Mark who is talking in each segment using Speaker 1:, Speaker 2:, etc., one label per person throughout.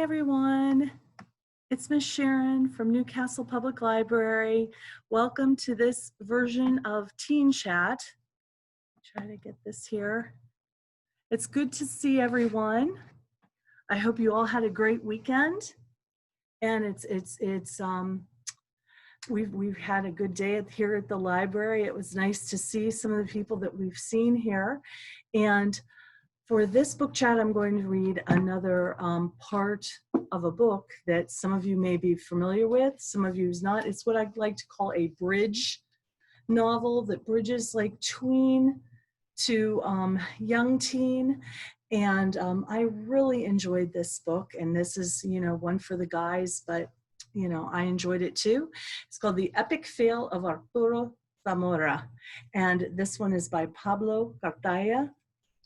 Speaker 1: Hi, everyone. It's Miss Sharon from Newcastle Public Library. Welcome to this version of Teen Chat. Try to get this here. It's good to see everyone. I hope you all had a great weekend. And we've had a good day here at the library. It was nice to see some of the people that we've seen here. And for this book chat, I'm going to read another part of a book that some of you may be familiar with, some of you is not. It's what I'd like to call a bridge novel that bridges like tween to young teen. And I really enjoyed this book. And this is, one for the guys, but, I enjoyed it too. It's called The Epic Fail of Arturo, Zamora. And this one is by Pablo Cartaya.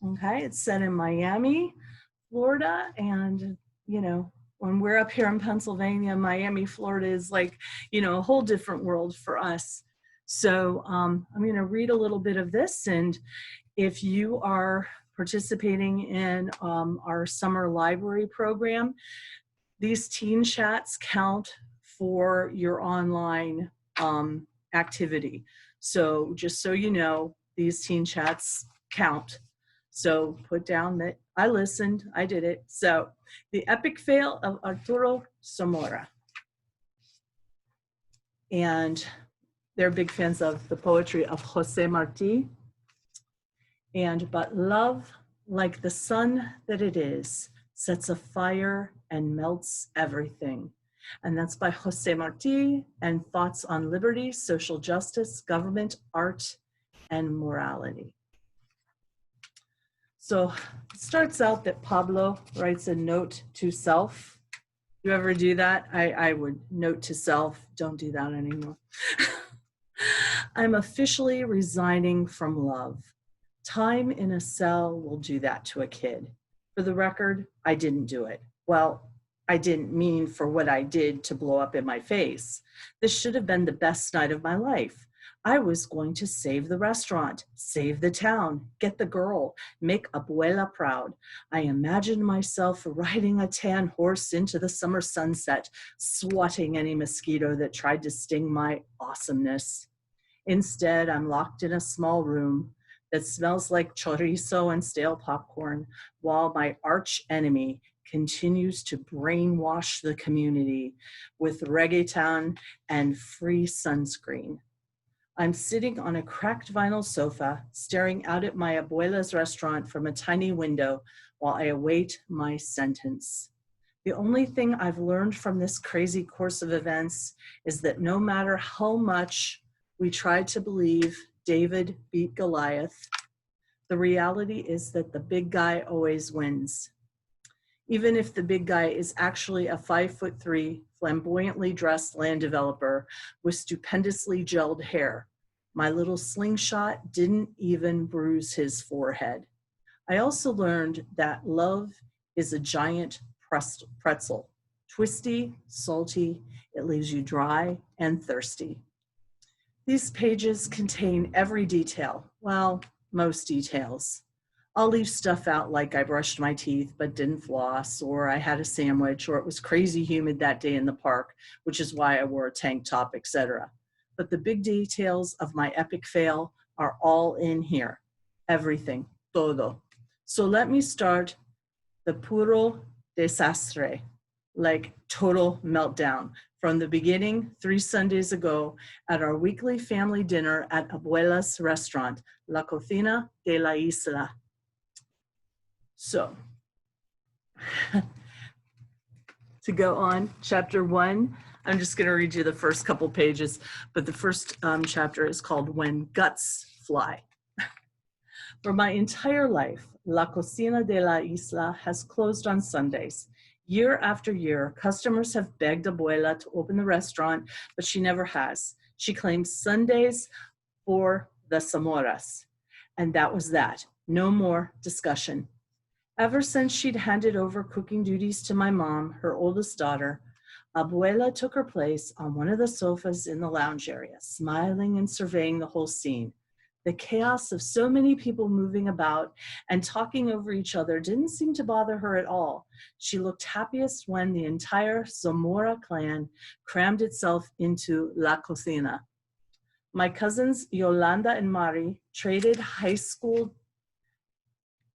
Speaker 1: Okay, it's set in Miami, Florida, and when we're up here in Pennsylvania, Miami, Florida is like, a whole different world for us. So I'm going to read a little bit of this, and if you are participating in our summer library program, these teen chats count for your online activity. So just so you know, these teen chats count. So put down that I listened, I did it. So The Epic Fail of Arturo, Zamora. And they're big fans of the poetry of Jose Marti. But love, like the sun that it is, sets a fire and melts everything. And that's by Jose Marti, and Thoughts on Liberty, Social Justice, Government, Art, and Morality. So it starts out that Pablo writes a note to self. You ever do that? I would note to self, don't do that anymore. I'm officially resigning from love. Time in a cell will do that to a kid. For the record, I didn't do it. Well, I didn't mean for what I did to blow up in my face. This should have been the best night of my life. I was going to save the restaurant, save the town, get the girl, make Abuela proud. I imagined myself riding a tan horse into the summer sunset, swatting any mosquito that tried to sting my awesomeness. Instead, I'm locked in a small room that smells like chorizo and stale popcorn, while my arch enemy continues to brainwash the community with reggaeton and free sunscreen. I'm sitting on a cracked vinyl sofa, staring out at my abuela's restaurant from a tiny window while I await my sentence. The only thing I've learned from this crazy course of events is that no matter how much we try to believe David beat Goliath, the reality is that the big guy always wins. Even if the big guy is actually a 5'3", flamboyantly dressed land developer with stupendously gelled hair. My little slingshot didn't even bruise his forehead. I also learned that love is a giant pretzel. Twisty, salty, it leaves you dry and thirsty. These pages contain every detail, well, most details. I'll leave stuff out like I brushed my teeth but didn't floss, or I had a sandwich, or it was crazy humid that day in the park, which is why I wore a tank top, etc. But the big details of my epic fail are all in here. Everything, todo. So let me start the puro desastre, like total meltdown. From the beginning, 3 Sundays ago, at our weekly family dinner at Abuela's restaurant, La Cocina de la Isla. So, to go on, chapter 1, I'm just going to read you the first couple pages, but the first chapter is called When Guts Fly. For my entire life, La Cocina de la Isla has closed on Sundays. Year after year, customers have begged Abuela to open the restaurant, but she never has. She claims Sundays for the Zamoras. And that was that. No more discussion. Ever since she'd handed over cooking duties to my mom, her oldest daughter, Abuela took her place on one of the sofas in the lounge area, smiling and surveying the whole scene. The chaos of so many people moving about and talking over each other didn't seem to bother her at all. She looked happiest when the entire Zamora clan crammed itself into La Cocina. My cousins Yolanda and Mari traded high school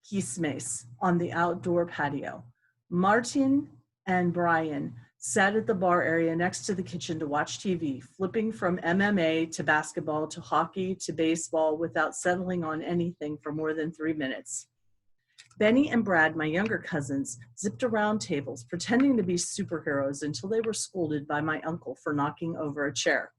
Speaker 1: chismes on the outdoor patio. Martin and Brian sat at the bar area next to the kitchen to watch TV, flipping from MMA to basketball to hockey to baseball without settling on anything for more than 3 minutes. Benny and Brad, my younger cousins, zipped around tables, pretending to be superheroes until they were scolded by my uncle for knocking over a chair.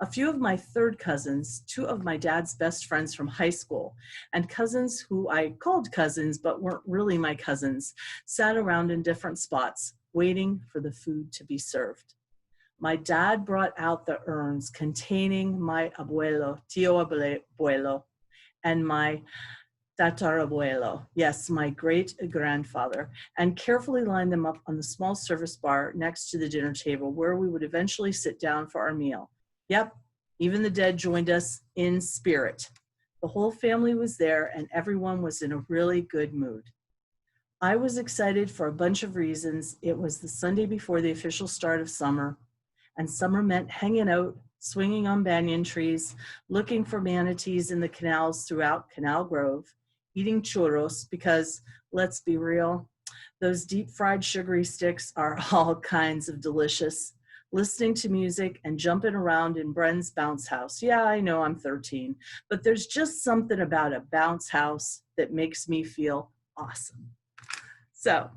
Speaker 1: A few of my third cousins, 2 of my dad's best friends from high school, and cousins who I called cousins but weren't really my cousins, sat around in different spots, waiting for the food to be served. My dad brought out the urns containing my abuelo, tío abuelo, and my tatarabuelo, yes, my great-grandfather, and carefully lined them up on the small service bar next to the dinner table where we would eventually sit down for our meal. Yep, even the dead joined us in spirit. The whole family was there and everyone was in a really good mood. I was excited for a bunch of reasons. It was the Sunday before the official start of summer, and summer meant hanging out, swinging on banyan trees, looking for manatees in the canals throughout Canal Grove, eating churros because, let's be real, those deep fried sugary sticks are all kinds of delicious, listening to music and jumping around in Bren's bounce house. Yeah, I know I'm 13, but there's just something about a bounce house that makes me feel awesome. So,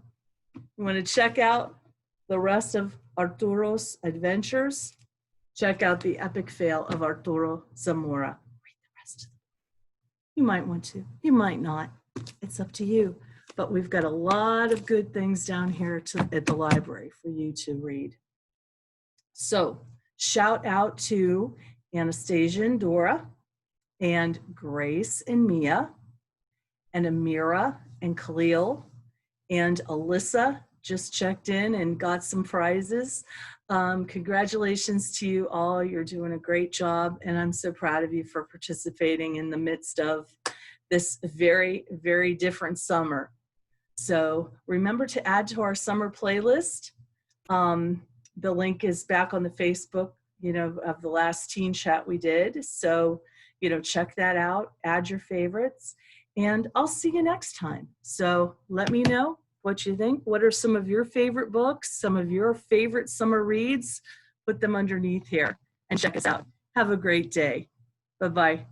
Speaker 1: you want to check out the rest of Arturo's adventures? Check out the epic fail of Arturo Zamora. Read the rest of the book. You might want to, you might not. It's up to you. But we've got a lot of good things down here at the library for you to read. So, shout out to Anastasia and Dora, and Grace and Mia, and Amira and Khalil, and Alyssa just checked in and got some prizes. Congratulations to you all. You're doing a great job, and I'm so proud of you for participating in the midst of this very, very different summer. So remember to add to our summer playlist. The link is back on the Facebook, of the last teen chat we did. So, check that out, add your favorites, and I'll see you next time. So let me know what you think. What are some of your favorite books, some of your favorite summer reads? Put them underneath here and check us out. Have a great day. Bye-bye.